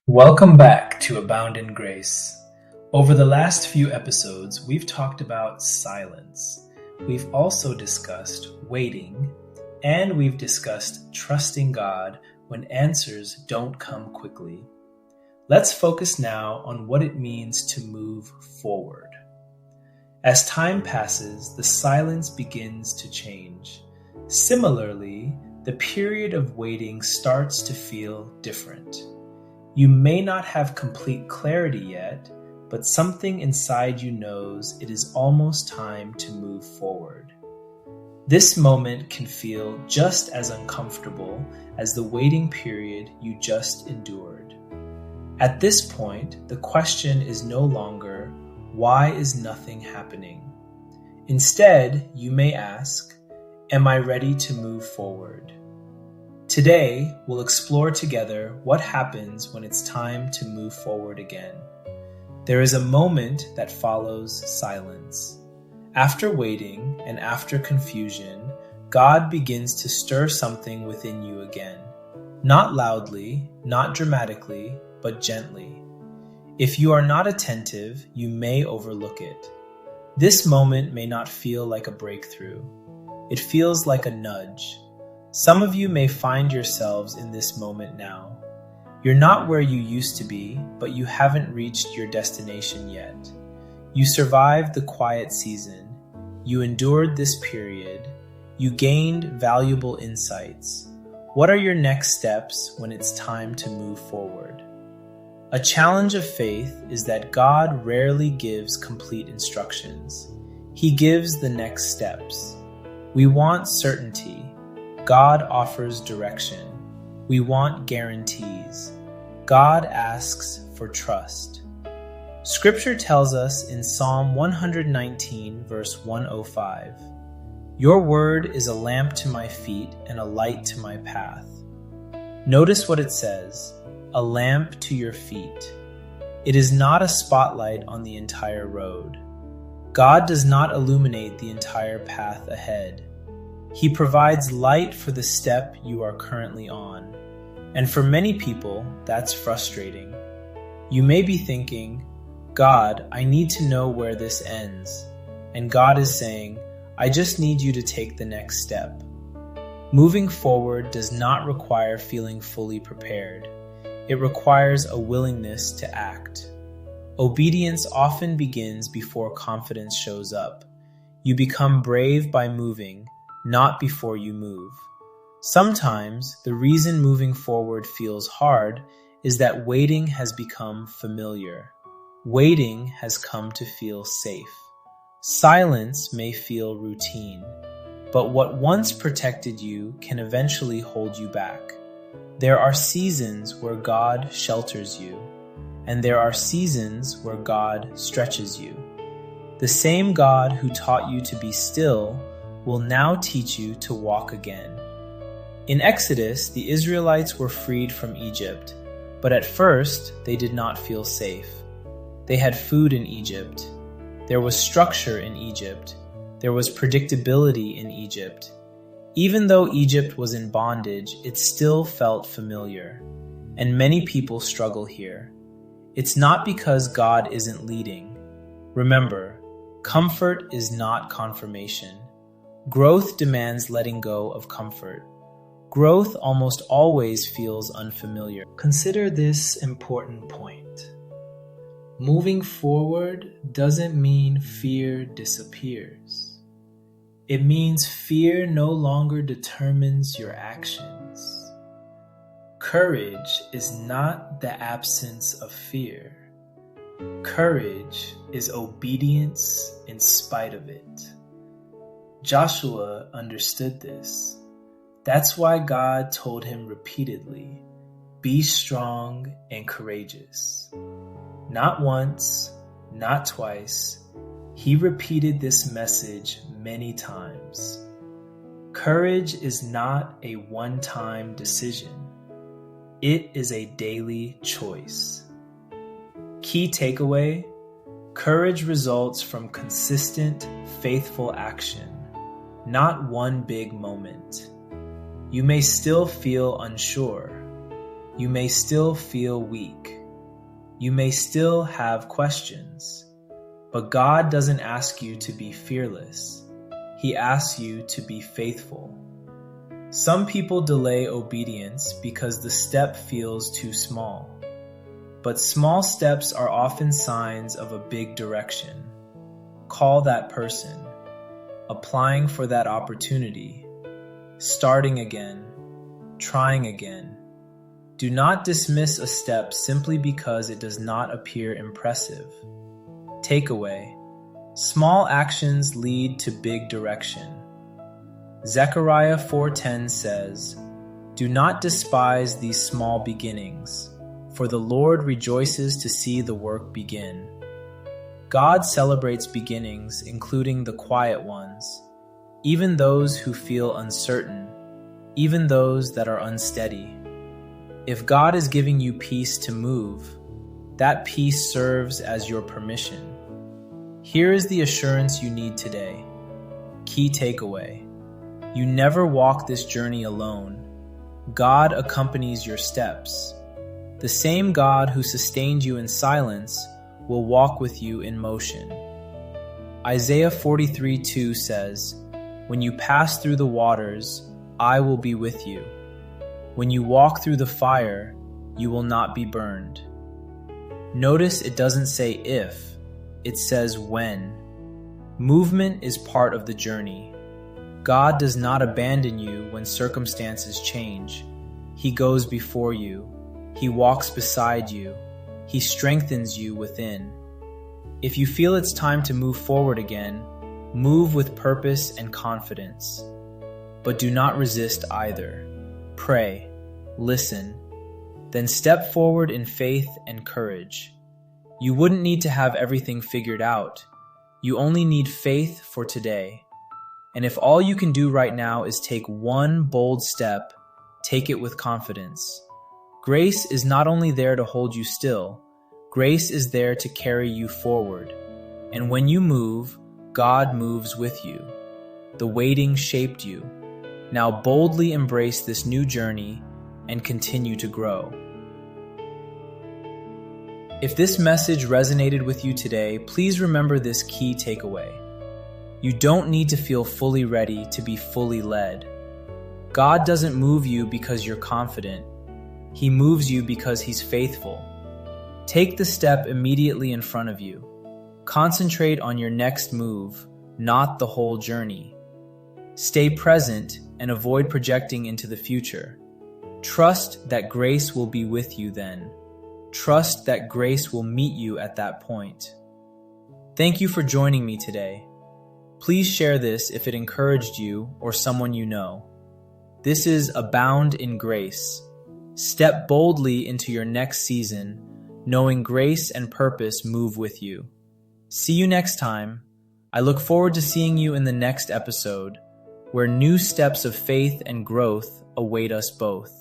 Welcome back to Abound in Grace. Over the last few episodes, we've talked about silence. We've also discussed waiting, and we've discussed trusting God when answers don't come quickly. Let's focus now on what it means to move forward. As time passes, the silence begins to change. Similarly, the period of waiting starts to feel different. You may not have complete clarity yet, but something inside you knows it is almost time to move forward. This moment can feel just as uncomfortable as the waiting period you just endured. At this point, the question is no longer, why is nothing happening? Instead, you may ask, am I ready to move forward? Today, we'll explore together what happens when it's time to move forward again. There is a moment that follows silence. After waiting and after confusion, God begins to stir something within you again. Not loudly, not dramatically, but gently. If you are not attentive, you may overlook it. This moment may not feel like a breakthrough. It feels like a nudge. Some of you may find yourselves in this moment now. You're not where you used to be, but you haven't reached your destination yet. You survived the quiet season. You endured this period. You gained valuable insights. What are your next steps when it's time to move forward? A challenge of faith is that God rarely gives complete instructions. He gives the next steps. We want certainty. God offers direction. We want guarantees. God asks for trust. Scripture tells us in Psalm 119, verse 105, "Your word is a lamp to my feet and a light to my path." Notice what it says, a lamp to your feet. It is not a spotlight on the entire road. God does not illuminate the entire path ahead. He provides light for the step you are currently on. And for many people, that's frustrating. You may be thinking, God, I need to know where this ends. And God is saying, I just need you to take the next step. Moving forward does not require feeling fully prepared. It requires a willingness to act. Obedience often begins before confidence shows up. You become brave by moving, not before you move. Sometimes the reason moving forward feels hard is that waiting has become familiar. Waiting has come to feel safe. Silence may feel routine, but what once protected you can eventually hold you back. There are seasons where God shelters you, and there are seasons where God stretches you. The same God who taught you to be still will now teach you to walk again. In Exodus, the Israelites were freed from Egypt, but at first they did not feel safe. They had food in Egypt. There was structure in Egypt. There was predictability in Egypt. Even though Egypt was in bondage, it still felt familiar. And many people struggle here. It's not because God isn't leading. Remember, comfort is not confirmation. Growth demands letting go of comfort. Growth almost always feels unfamiliar. Consider this important point. Moving forward doesn't mean fear disappears. It means fear no longer determines your actions. Courage is not the absence of fear. Courage is obedience in spite of it. Joshua understood this. That's why God told him repeatedly, be strong and courageous. Not once, not twice. He repeated this message many times. Courage is not a one-time decision. It is a daily choice. Key takeaway, courage results from consistent, faithful action. Not one big moment. You may still feel unsure. You may still feel weak. You may still have questions, but God doesn't ask you to be fearless. He asks you to be faithful. Some people delay obedience because the step feels too small. But small steps are often signs of a big direction. Call that person, applying for that opportunity, starting again, trying again. Do not dismiss a step simply because it does not appear impressive. Takeaway: small actions lead to big direction. Zechariah 4:10 says, "Do not despise these small beginnings, for the Lord rejoices to see the work begin." God celebrates beginnings, including the quiet ones, even those who feel uncertain, even those that are unsteady. If God is giving you peace to move, that peace serves as your permission. Here is the assurance you need today. Key takeaway: you never walk this journey alone. God accompanies your steps. The same God who sustained you in silence will walk with you in motion. Isaiah 43:2 says, "When you pass through the waters, I will be with you. When you walk through the fire, you will not be burned." Notice it doesn't say if, it says when. Movement is part of the journey. God does not abandon you when circumstances change. He goes before you. He walks beside you. He strengthens you within. If you feel it's time to move forward again, move with purpose and confidence. But do not resist either. Pray, listen, then step forward in faith and courage. You wouldn't need to have everything figured out. You only need faith for today. And if all you can do right now is take one bold step, take it with confidence. Grace is not only there to hold you still, grace is there to carry you forward. And when you move, God moves with you. The waiting shaped you. Now boldly embrace this new journey and continue to grow. If this message resonated with you today, please remember this key takeaway. You don't need to feel fully ready to be fully led. God doesn't move you because you're confident. He moves you because He's faithful. Take the step immediately in front of you. Concentrate on your next move, not the whole journey. Stay present and avoid projecting into the future. Trust that grace will be with you then. Trust that grace will meet you at that point. Thank you for joining me today. Please share this if it encouraged you or someone you know. This is Abound in Grace. Step boldly into your next season, knowing grace and purpose move with you. See you next time. I look forward to seeing you in the next episode, where new steps of faith and growth await us both.